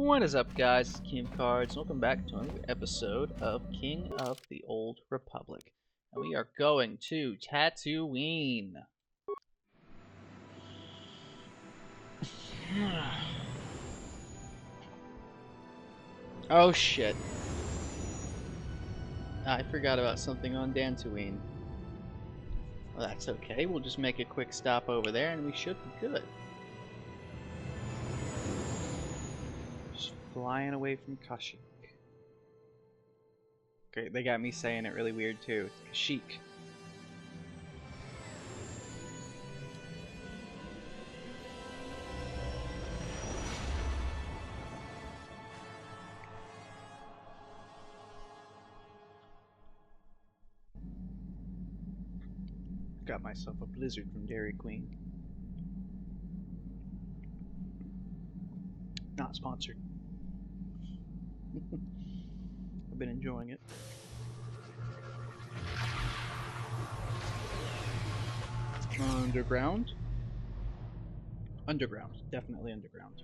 What is up, guys? It's King of Cards. Welcome back to another episode of King of the Old Republic. And we are going to Dantooine. Oh shit. I forgot about something on Dantooine. Well, that's okay. We'll just make a quick stop over there and we should be good. Just flying away from Kashyyyk. Great, they got me saying it really weird too. It's Kashyyyk. Got myself a blizzard from Dairy Queen. Not sponsored. I've been enjoying it. Underground? Underground. Definitely underground.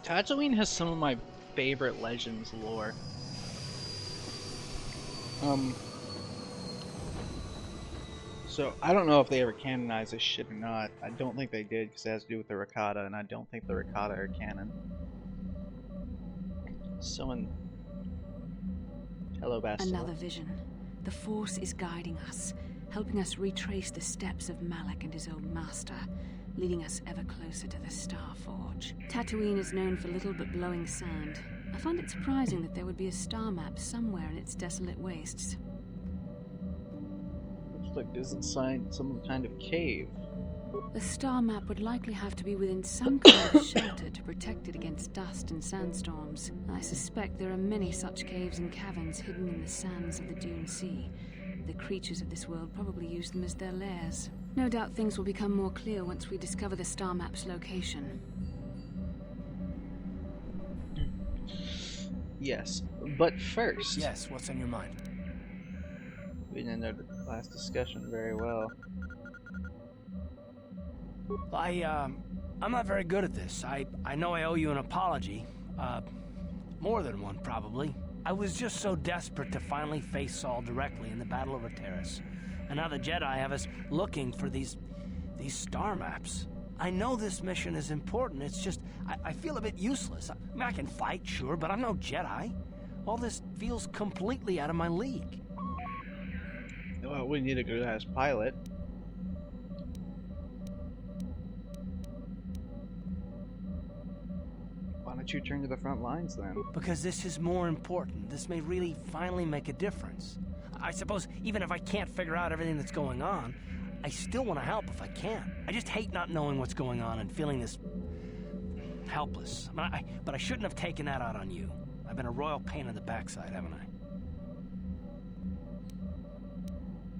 Dantooine has some of my favorite Legends lore. So I don't know if they ever canonized this shit or not. I don't think they did because it has to do with the Rakata, and I don't think the Rakata are canon. Hello, Bastila. Another vision. The Force is guiding us, helping us retrace the steps of Malak and his old master, leading us ever closer to the Star Forge. Dantooine is known for little but blowing sand. I find it surprising that there would be a star map somewhere in its desolate wastes. Looks like this is inside some kind of cave. The star map would likely have to be within some kind of shelter to protect it against dust and sandstorms. I suspect there are many such caves and caverns hidden in the sands of the Dune Sea. The creatures of this world probably use them as their lairs. No doubt things will become more clear once we discover the star map's location. Yes, but first... Yes, what's on your mind? We didn't know the last discussion very well. I'm not very good at this. I know I owe you an apology. More than one, probably. I was just so desperate to finally face Saul directly in the Battle over Terrace. And now the Jedi have us looking for these star maps. I know this mission is important, it's just, I feel a bit useless. I mean, I can fight, sure, but I'm no Jedi. All this feels completely out of my league. Well, we need a good-ass pilot. Why don't you turn to the front lines, then? Because this is more important. This may really finally make a difference. I suppose even if I can't figure out everything that's going on, I still want to help if I can. I just hate not knowing what's going on and feeling this helpless. But I shouldn't have taken that out on you. I've been a royal pain in the backside, haven't I?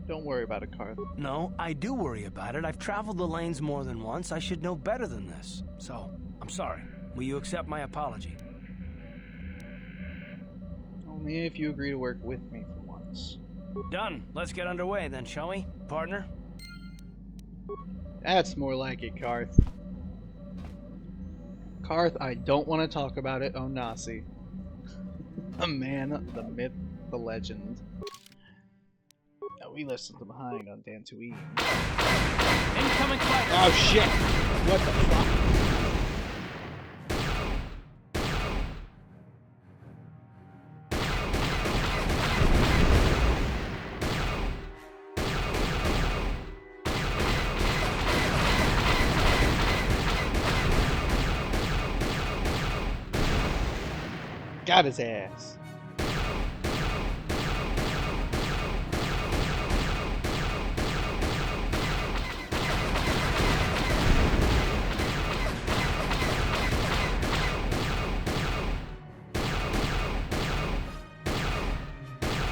Don't worry about it, Karth. No, I do worry about it. I've traveled the lanes more than once. I should know better than this. So, I'm sorry. Will you accept my apology? Only if you agree to work with me for once. Done. Let's get underway then, shall we, partner? That's more like it, Karth. Karth, I don't want to talk about it, Onasi. The man, the myth, the legend. Now we left something behind on Dantooine. Incoming fighter! Oh shit! What the fuck? Got his ass.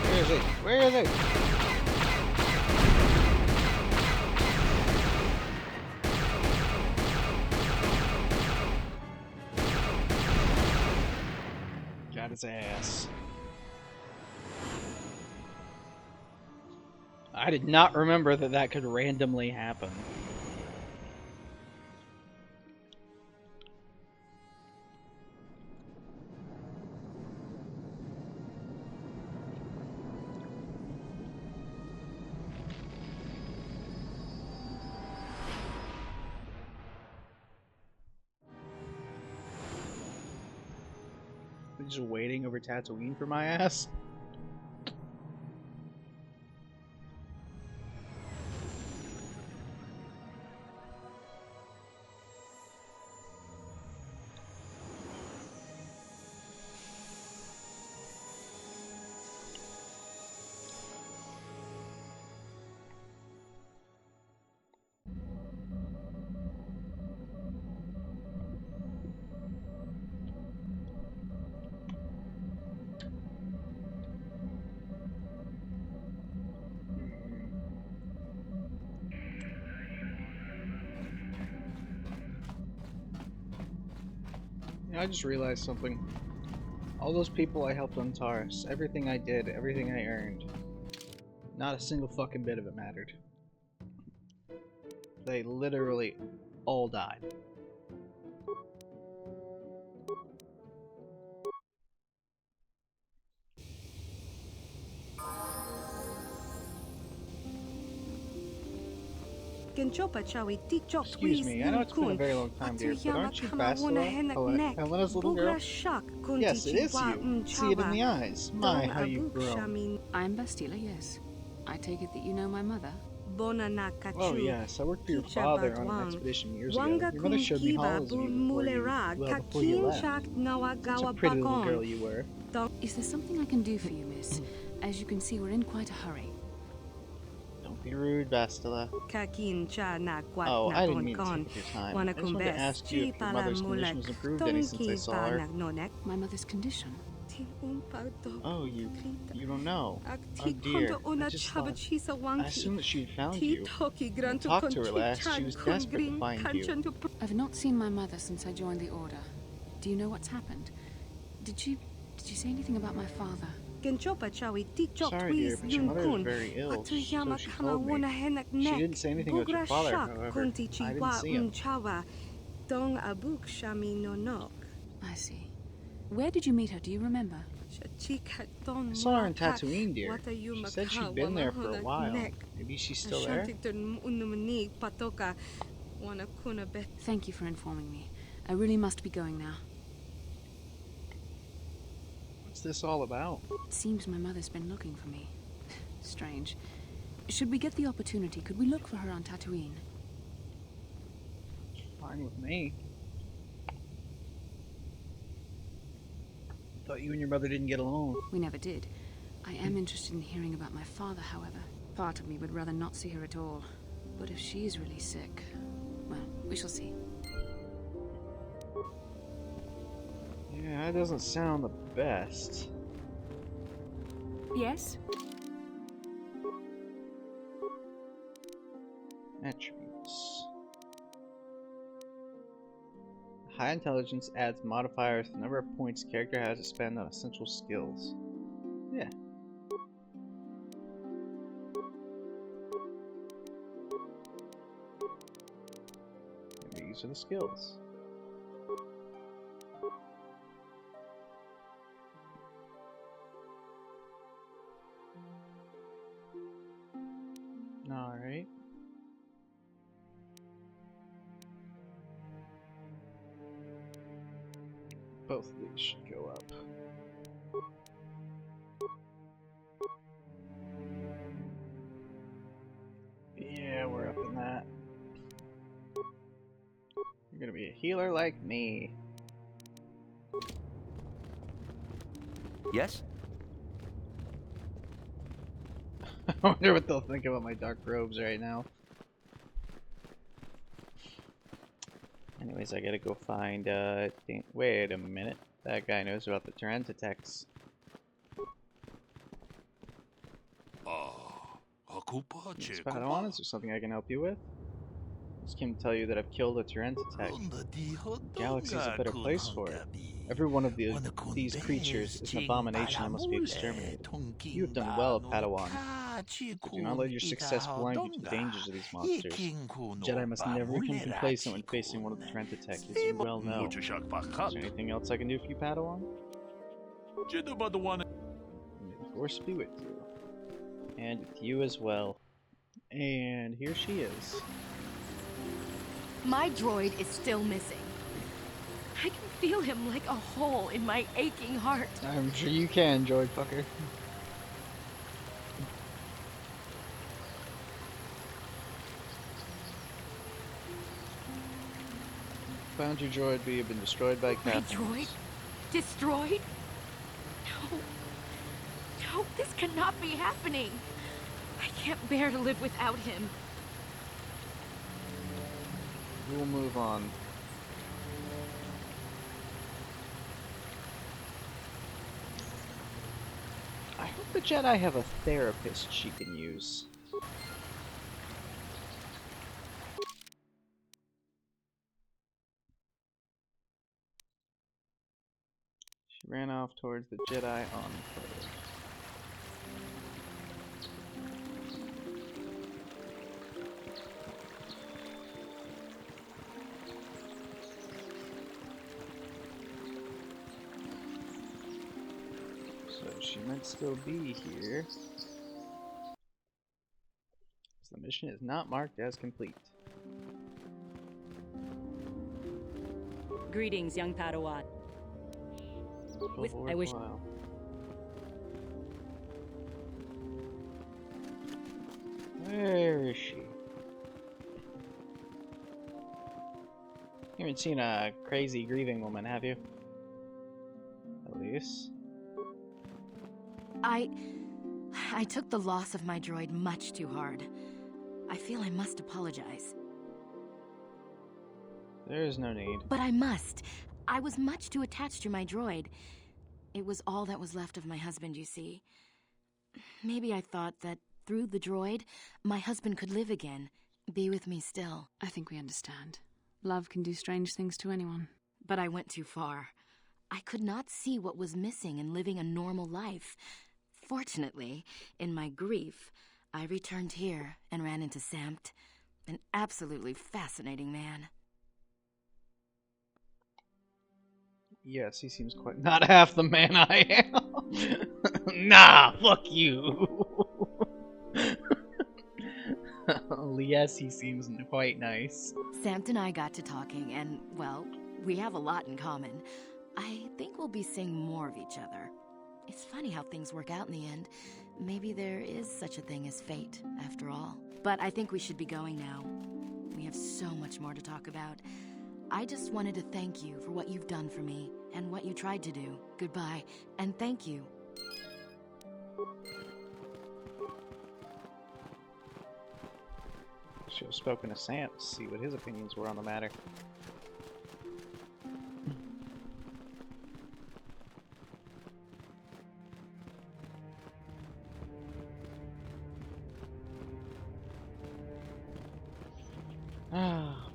Where is he? Where is he? his ass. I did not remember that that could randomly happen. They're just waiting over Tatooine for my ass. I just realized something. All those people I helped on Taurus, everything I did, everything I earned, not a single fucking bit of it mattered. They literally all died. Excuse me, I know it's been a very long time, dear, but aren't you Bastila? Helena's little girl? Yes, it is you. See it in the eyes. My, how you've grown. I'm Bastila, yes. I take it that you know my mother? Oh yes, I worked for your father on an expedition years ago. Your mother showed me halls of you before you left. Such a pretty little girl you were. Is there something I can do for you, miss? As you can see, we're in quite a hurry. Don't be rude, Bastila. Oh, I didn't mean to take up your time. I just wanted to ask you if your mother's condition has improved any since I saw her. My mother's condition? Oh, you don't know. Oh dear, I just thought... I assumed that she had found you. When I talked to her last, she was desperate to find you. I've not seen my mother since I joined the Order. Do you know what's happened? Did she say anything about my father? Sorry, dear, but your mother is very ill, so she told me. She didn't say anything about your father, however. I didn't see him. I see. Where did you meet her? Do you remember? I saw her in Dantooine, dear. She said she'd been there for a while. Maybe she's still there? Thank you for informing me. I really must be going now. What's this all about? It seems my mother's been looking for me. Strange. Should we get the opportunity, could we look for her on Dantooine? Fine with me. Thought you and your mother didn't get along. We never did. I am interested in hearing about my father, however. Part of me would rather not see her at all. But if she is really sick, well, we shall see. Yeah, that doesn't sound the best. Yes? Attributes. High intelligence adds modifiers to the number of points a character has to spend on essential skills. Yeah. Maybe these are the skills. Alright. Both of these should go up. Yeah, we're up in that. You're gonna be a healer like me. Yes? I wonder what they'll think about my dark robes right now. Anyways, I gotta go find, wait a minute. That guy knows about the Terrantitex. Spot on, is there something I can help you with? Just came to tell you that I've killed a Tyrantitech. The galaxy is a better place for it. Every one of these creatures is an abomination that must be exterminated. You have done well, Padawan. But do not let your success blind you to the dangers of these monsters. Jedi must never become complacent when facing one of the Tyrantitech, as you well know. Is there anything else I can do for you, Padawan? May the Force be with you. And with you as well. And here she is. My droid is still missing. I can feel him like a hole in my aching heart. I'm sure you can, droid fucker. Found your droid, but you've been destroyed by My Captain. droid? Destroyed? No. No, this cannot be happening. I can't bear to live without him. We'll move on. I hope the Jedi have a therapist she can use. She ran off towards the Jedi on foot. So she might still be here. So the mission is not marked as complete. Greetings, young Padawan. I wish. Where is she? You haven't seen a crazy grieving woman, have you? Elise? I took the loss of my droid much too hard. I feel I must apologize. There is no need. But I must. I was much too attached to my droid. It was all that was left of my husband, you see. Maybe I thought that through the droid, my husband could live again, be with me still. I think we understand. Love can do strange things to anyone. But I went too far. I could not see what was missing in living a normal life. Fortunately, in my grief, I returned here and ran into Samt, an absolutely fascinating man. Yes, he seems quite not half the man I am. Nah, fuck you. Yes, he seems quite nice. Samt and I got to talking, and, well, we have a lot in common. I think we'll be seeing more of each other. It's funny how things work out in the end. Maybe there is such a thing as fate, after all. But I think we should be going now. We have so much more to talk about. I just wanted to thank you for what you've done for me, and what you tried to do. Goodbye, and thank you. Should have spoken to Sam to see what his opinions were on the matter.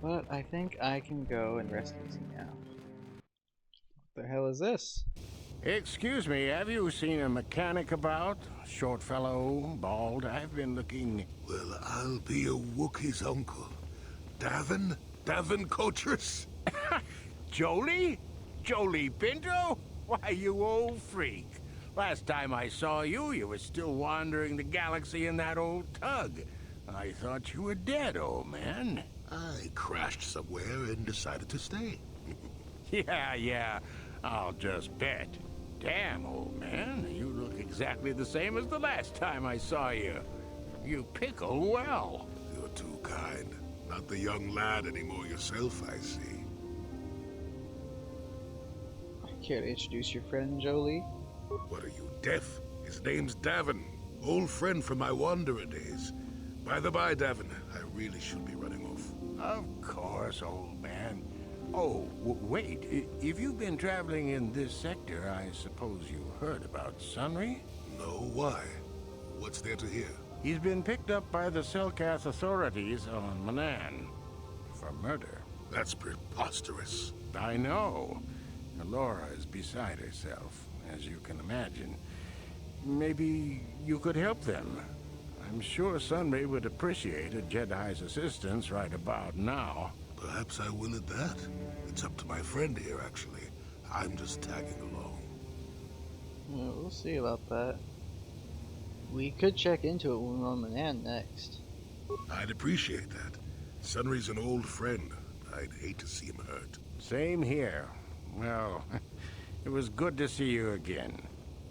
But I think I can go and rest easy now. What the hell is this? Excuse me, have you seen a mechanic about? Short fellow, bald. I've been looking. Well, I'll be a Wookiee's uncle. Davin? Davin Coatress? Jolie? Jolie Pinto? Why, you old freak. Last time I saw you, you were still wandering the galaxy in that old tug. I thought you were dead, old man. I crashed somewhere and decided to stay. Yeah, I'll just bet. Damn, old man, you look exactly the same as the last time I saw you. You pickle well. You're too kind. Not the young lad anymore yourself, I see. Care to introduce your friend, Jolie? What are you, deaf? His name's Davin. Old friend from my Wanderer days. By the by, Davin, I really should be running off. Of course, old man. Oh, wait. If you've been traveling in this sector, I suppose you heard about Sunry? No, why? What's there to hear? He's been picked up by the Selkath authorities on Manan. a murder. That's preposterous. I know. Laura is beside herself, as you can imagine. Maybe you could help them. I'm sure Sunray would appreciate a Jedi's assistance right about now. Perhaps I will at that. It's up to my friend here, actually. I'm just tagging along. Well, we'll see about that. We could check into it when we're on the land next. I'd appreciate that. Sunry's an old friend. I'd hate to see him hurt. Same here. Well, it was good to see you again.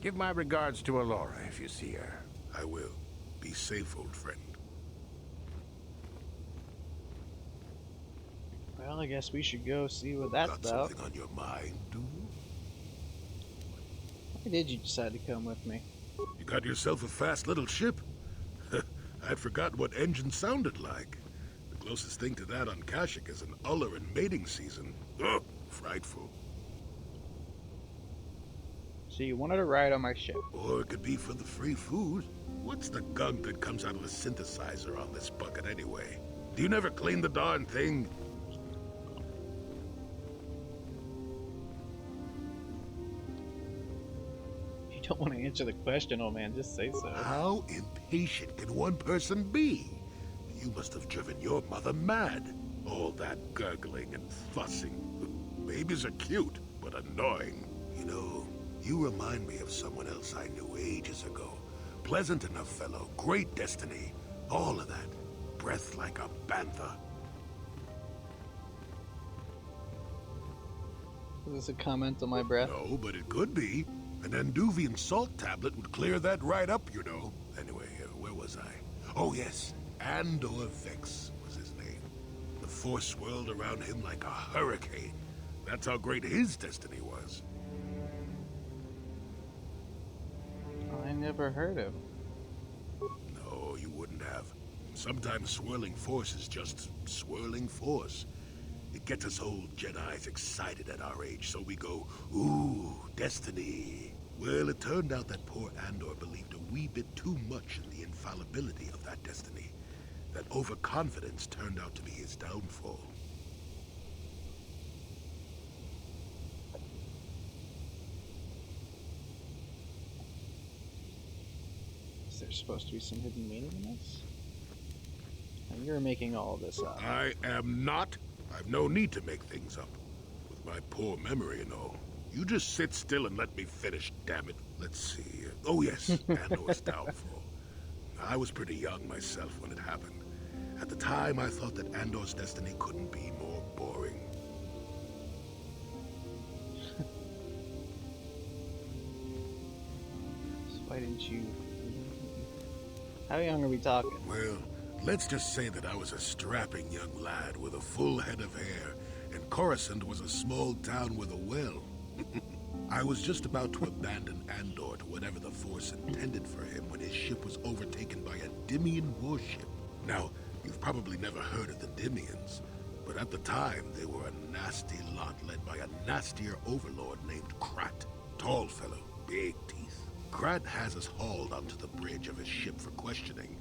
Give my regards to Alora if you see her. I will. Be safe, old friend. Well, I guess we should go see what that's Got about. something on your mind, do you? Why did you decide to come with me? You got yourself a fast little ship. I'd forgotten what engine sounded like. The closest thing to that on Kashyyyk is an uller in mating season. Ugh, frightful. So you wanted to ride on my ship? Or it could be for the free food. What's the gunk that comes out of the synthesizer on this bucket anyway? Do you never clean the darn thing? If you don't want to answer the question, old man, just say so. How impatient can one person be? You must have driven your mother mad. All that gurgling and fussing. Babies are cute, but annoying. You know, you remind me of someone else I knew ages ago. Pleasant enough fellow, great destiny, all of that. Breath like a bantha. Is this a comment on my breath? No, but it could be. An Anduvian salt tablet would clear that right up, you know. Anyway, where was I? Oh yes, Andor Vex was his name. The Force swirled around him like a hurricane. That's how great his destiny was. I never heard of. No, you wouldn't have. Sometimes swirling force is just swirling force. It gets us old Jedis excited at our age, so we go, ooh, destiny. Well, it turned out that poor Andor believed a wee bit too much in the infallibility of that destiny. That overconfidence turned out to be his downfall. Is there supposed to be some hidden meaning in this? And you're making all of this up. I am not. I've no need to make things up. With my poor memory and all. You just sit still and let me finish, damn it. Let's see. Oh yes, Andor's downfall. I was pretty young myself when it happened. At the time, I thought that Andor's destiny couldn't be more boring. So why didn't you... How young are we talking? Well, let's just say that I was a strapping young lad with a full head of hair, and Coruscant was a small town with a well. I was just about to abandon Andor to whatever the Force intended for him when his ship was overtaken by a Dimian warship. Now, you've probably never heard of the Dimians, but at the time they were a nasty lot led by a nastier overlord named Krat. Tall fellow, big teeth. Krat has us hauled onto the bridge of his ship for questioning,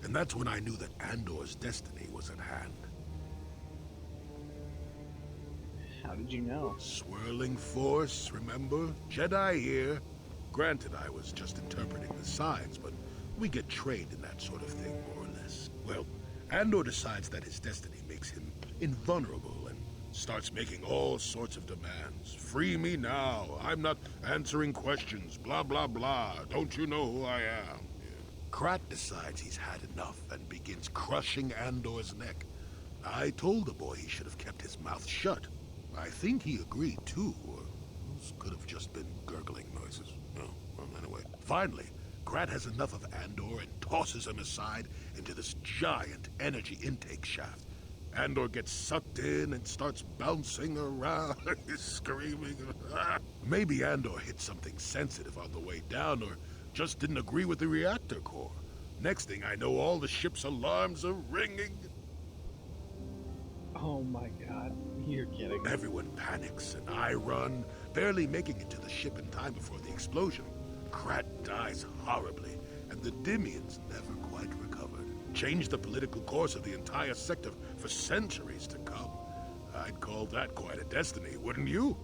and that's when I knew that Andor's destiny was at hand. How did you know? Swirling force, remember? Jedi here. Granted, I was just interpreting the signs, but we get trained in that sort of thing, more or less. Well, Andor decides that his destiny makes him invulnerable and starts making all sorts of demands. Free me now. I'm not answering questions. Blah, blah, blah. Don't you know who I am? Krat decides he's had enough and begins crushing Andor's neck. I told the boy he should have kept his mouth shut. I think he agreed, too, or those could have just been gurgling noises. Oh, well, anyway. Finally, Krat has enough of Andor and tosses him aside into this giant energy intake shaft. Andor gets sucked in and starts bouncing around, screaming. Maybe Andor hit something sensitive on the way down, or just didn't agree with the reactor core. Next thing I know, all the ship's alarms are ringing. Oh my god, you're kidding. Everyone panics, and I run, barely making it to the ship in time before the explosion. Krat dies horribly, and the Dimians never quite recovered. changed the political course of the entire sector for centuries to come. I'd call that quite a destiny, wouldn't you?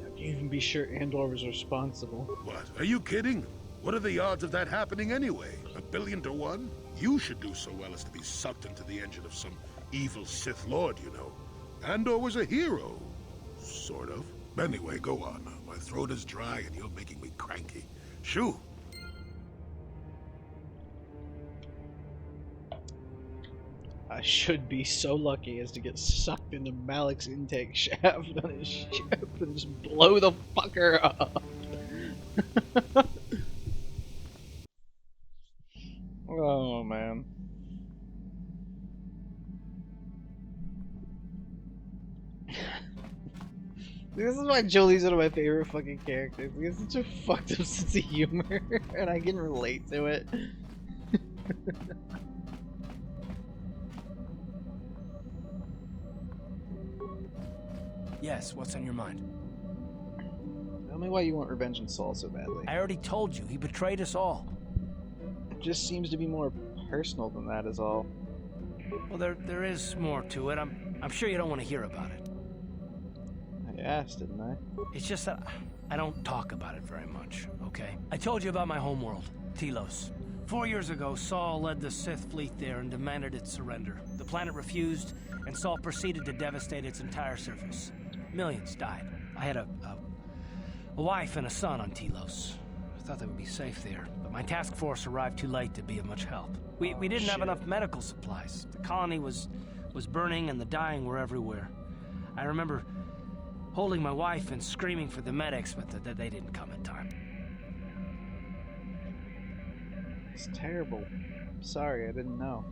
How can you even be sure Andor was responsible? What? Are you kidding? What are the odds of that happening anyway? 1 billion to 1? You should do so well as to be sucked into the engine of some evil Sith Lord, you know. Andor was a hero. Sort of. Anyway, go on. My throat is dry and you're making me cranky. Shoo! I should be so lucky as to get sucked into Malik's intake shaft on his ship and just blow the fucker up. Oh, man. This is why Jolie's one of my favorite fucking characters. He has such a fucked up sense of humor, and I can relate to it. Yes, what's on your mind? Tell me why you want revenge on Saul so badly. I already told you, he betrayed us all. It just seems to be more personal than that is all. Well, there is more to it. I'm sure you don't want to hear about it. I asked, didn't I? It's just that I don't talk about it very much, okay? I told you about my homeworld, Telos. 4 years ago, Saul led the Sith fleet there and demanded its surrender. The planet refused, and Saul proceeded to devastate its entire surface. Millions died. I had a wife and a son on Telos. I thought they would be safe there, but my task force arrived too late to be of much help. We didn't have enough medical supplies. The colony was burning and the dying were everywhere. I remember holding my wife and screaming for the medics, but they didn't come in time. It's terrible. I'm sorry, I didn't know.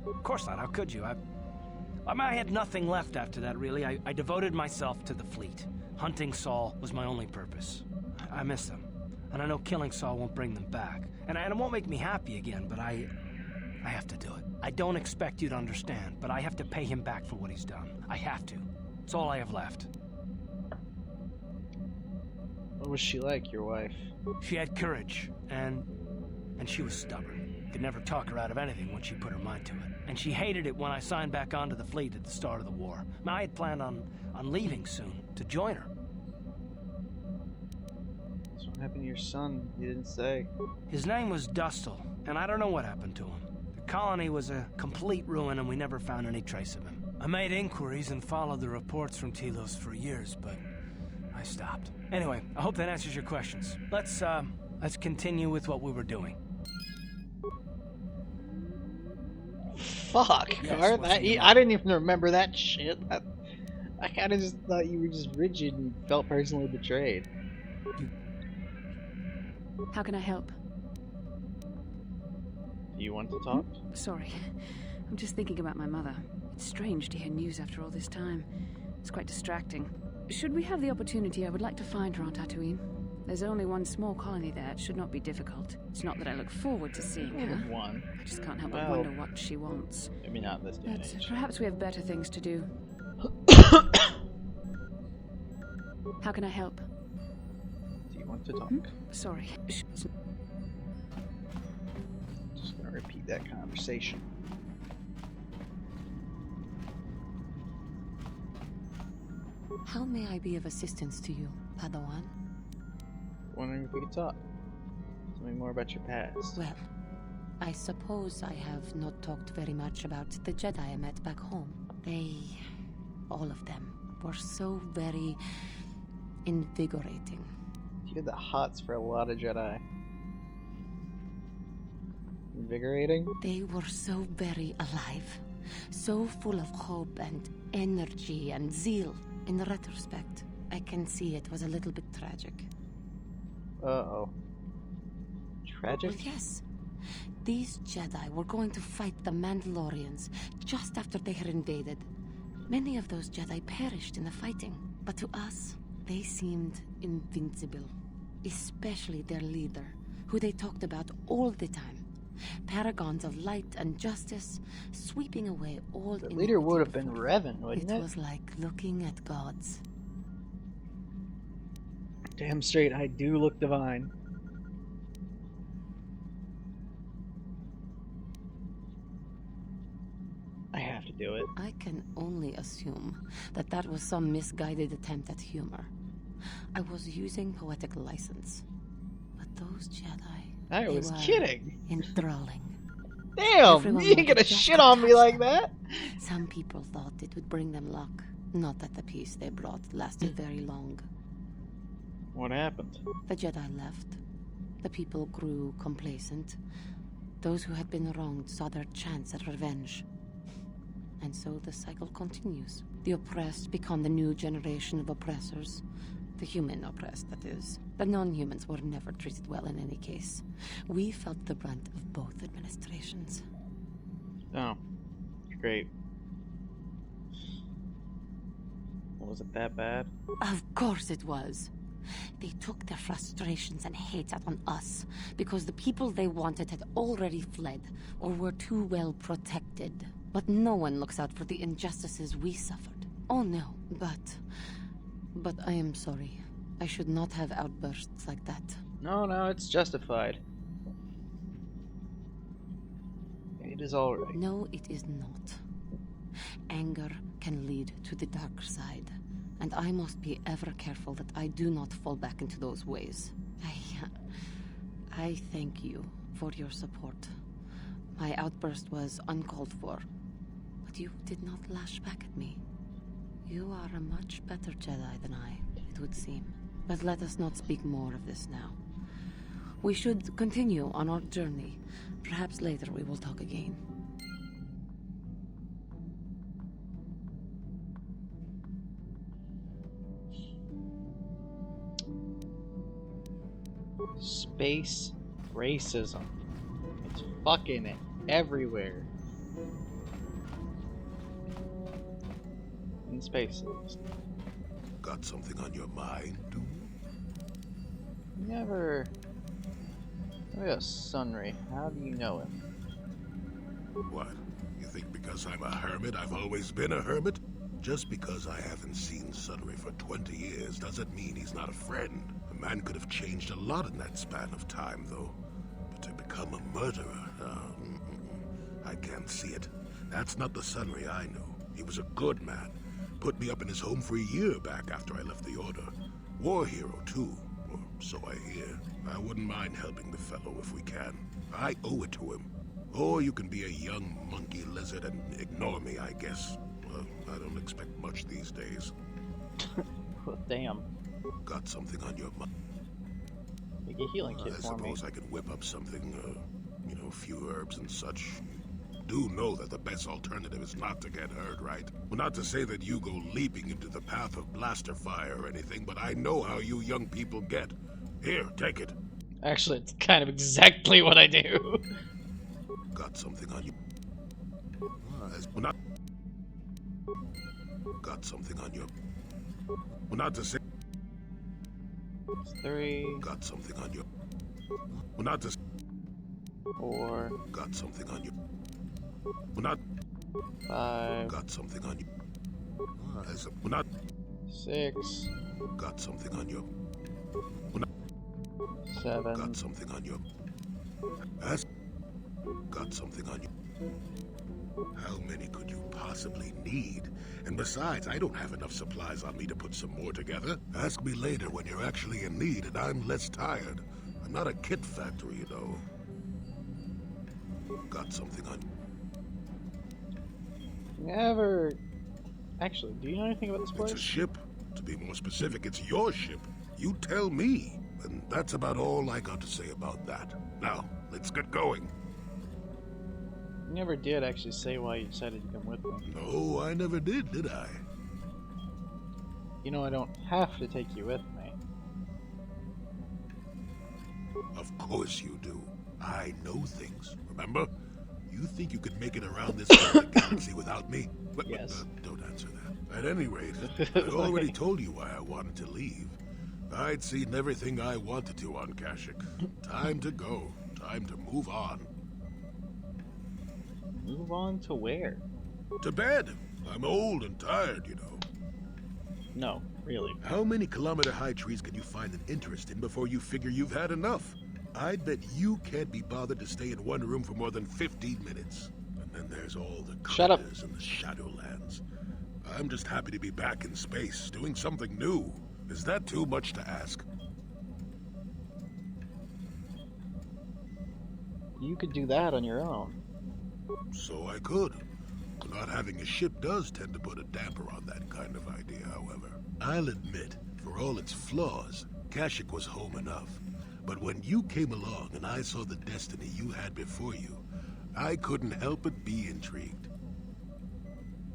Of course not. How could you? I had nothing left after that, really. I devoted myself to the fleet. Hunting Saul was my only purpose. I miss them. And I know killing Saul won't bring them back. And it won't make me happy again, but I have to do it. I don't expect you to understand, but I have to pay him back for what he's done. I have to. It's all I have left. What was she like, your wife? She had courage, and she was stubborn. Could never talk her out of anything once she put her mind to it. And she hated it when I signed back onto the fleet at the start of the war. Now, I had planned on leaving soon to join her. So what happened to your son? You didn't say. His name was Dustle, and I don't know what happened to him. The colony was a complete ruin, and we never found any trace of him. I made inquiries and followed the reports from Telos for years, but I stopped. Anyway, I hope that answers your questions. Let's continue with what we were doing. Fuck! Yes, I didn't even remember that shit. I kind of just thought you were just rigid and felt personally betrayed. How can I help? Do you want to talk? Sorry. I'm just thinking about my mother. It's strange to hear news after all this time. It's quite distracting. Should we have the opportunity, I would like to find her on Dantooine. There's only one small colony there. It should not be difficult. It's not that I look forward to seeing her. One. I just can't help but wonder what she wants. Maybe not this day and But age. perhaps we have better things to do. How can I help? Do you want to talk? Sorry. Just gonna repeat that conversation. How may I be of assistance to you, Padawan? Wondering if we could talk. Tell me more about your past. Well, I suppose I have not talked very much about the Jedi I met back home. They, all of them, were so very invigorating. You had the hots for a lot of Jedi. Invigorating? They were so very alive, so full of hope and energy and zeal. In retrospect, I can see it was a little bit tragic. Uh-oh. Tragic? Well, yes. These Jedi were going to fight the Mandalorians just after they had invaded. Many of those Jedi perished in the fighting, but to us, they seemed invincible. Especially their leader, who they talked about all the time. Paragons of light and justice, sweeping away all The leader would have been before. Revan, wouldn't it? It was like looking at gods. Damn straight, I do look divine. I have to do it. I can only assume that that was some misguided attempt at humor. I was using poetic license. But those Jedi... I was were kidding. enthralling. Damn, Everyone you ain't wanted gonna just shit to on me touch like them. that. Some people thought it would bring them luck. Not that the peace they brought lasted very long. What happened? The Jedi left. The people grew complacent. Those who had been wronged saw their chance at revenge. And so the cycle continues. The oppressed become the new generation of oppressors. The human oppressed, that is. The non-humans were never treated well in any case. We felt the brunt of both administrations. Oh, great. Was it that bad? Of course it was. They took their frustrations and hate out on us because the people they wanted had already fled or were too well protected. But no one looks out for the injustices we suffered. Oh no, but I am sorry. I should not have outbursts like that. No, it's justified. It is alright. No, it is not. Anger can lead to the dark side, and I must be ever careful that I do not fall back into those ways. I thank you for your support. My outburst was uncalled for, but you did not lash back at me. You are a much better Jedi than I, it would seem. But let us not speak more of this now. We should continue on our journey. Perhaps later we will talk again. Space racism. It's fucking everywhere. In space, at least. Got something on your mind, dude? Never. Look at Sunray. How do you know him? What? You think because I'm a hermit, I've always been a hermit? Just because I haven't seen Sunray for 20 years doesn't mean he's not a friend. A man could have changed a lot in that span of time, though. But to become a murderer, I can't see it. That's not the Sunray I know. He was a good man. Put me up in his home for a year back after I left the Order. War hero, too. Or so I hear. I wouldn't mind helping the fellow if we can. I owe it to him. Or you can be a young monkey lizard and ignore me, I guess. Well, I don't expect much these days. Well, damn. Got something on your mind? Make a healing kit I for me. suppose I could whip up something, a few herbs and such. Do know that the best alternative is not to get hurt, right? Well, not to say that you go leaping into the path of blaster fire or anything, but I know how you young people get. Here, take it. Actually, it's kind of exactly what I do. Got something on you. Well, not... Got something on you. Well, not to say... It's 3. Got something on you. Well, not to... 4. Got something on you. Well, not... 5. Got something on you. Well, not... 6. Got something on you. Well, not... 7. Got something on you. Got something on you. How many could you possibly need? And besides, I don't have enough supplies on me to put some more together. Ask me later when you're actually in need and I'm less tired. I'm not a kit factory, you know. Got something on you. Never. Actually, do you know anything about this place? It's a ship. To be more specific, it's your ship. You tell me. And that's about all I got to say about that. Now, let's get going. You never did actually say why you decided to come with me. No, I never did I? You know I don't have to take you with me. Of course you do. I know things, remember? You think you could make it around this part of the galaxy without me? Yes. Don't answer that. At any rate, I already told you why I wanted to leave. I'd seen everything I wanted to on Kashyyyk. Time to go. Time to move on. Move on to where? To bed. I'm old and tired, you know. No, Really? How many kilometer-high trees can you find an interest in before you figure you've had enough? I'd bet you can't be bothered to stay in one room for more than 15 minutes. And then there's all the Shut up. critters and the Shadowlands. I'm just happy to be back in space, doing something new. Is that too much to ask? You could do that on your own. So I could. Not having a ship does tend to put a damper on that kind of idea, however. I'll admit, for all its flaws, Kashyyyk was home enough. But when you came along and I saw the destiny you had before you, I couldn't help but be intrigued.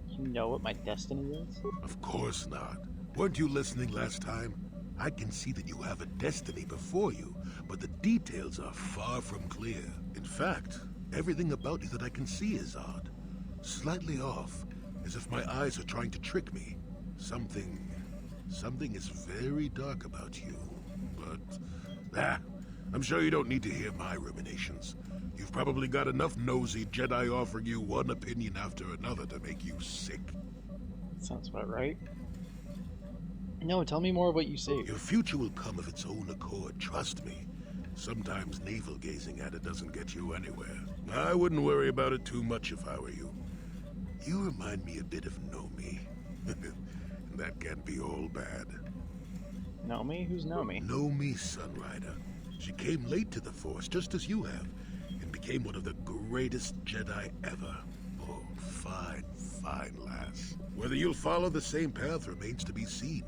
You know what my destiny is? Of course not. Weren't you listening last time? I can see that you have a destiny before you, but the details are far from clear. In fact, everything about you that I can see is odd. Slightly off, as if my eyes are trying to trick me. Something is very dark about you. But, I'm sure you don't need to hear my ruminations. You've probably got enough nosy Jedi offering you one opinion after another to make you sick. Sounds about right. No, tell me more of what you see. Your future will come of its own accord, trust me. Sometimes navel-gazing at it doesn't get you anywhere. I wouldn't worry about it too much if I were you. You remind me a bit of Nomi. And that can't be all bad. Nomi? Who's Nomi? Nomi Sunrider. She came late to the Force, just as you have, and became one of the greatest Jedi ever. Oh, fine, fine lass. Whether you'll follow the same path remains to be seen.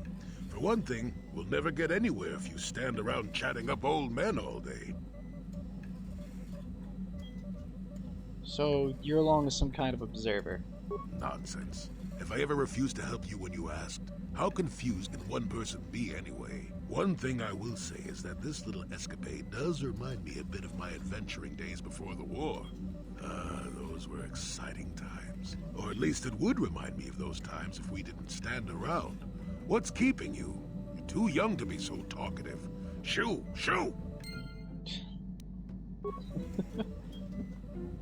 For one thing, we'll never get anywhere if you stand around chatting up old men all day. So, you're along as some kind of observer. Nonsense. If I ever refused to help you when you asked, how confused can one person be anyway? One thing I will say is that this little escapade does remind me a bit of my adventuring days before the war. Those were exciting times. Or at least it would remind me of those times if we didn't stand around. What's keeping you? You're too young to be so talkative. Shoo! Shoo!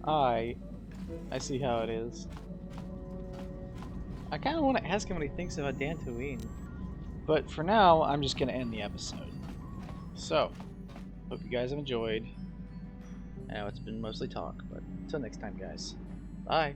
I see how it is. I kind of want to ask him what he thinks about Dantooine, but for now, I'm just going to end the episode. So, hope you guys have enjoyed. I know it's been mostly talk, but until next time, guys. Bye.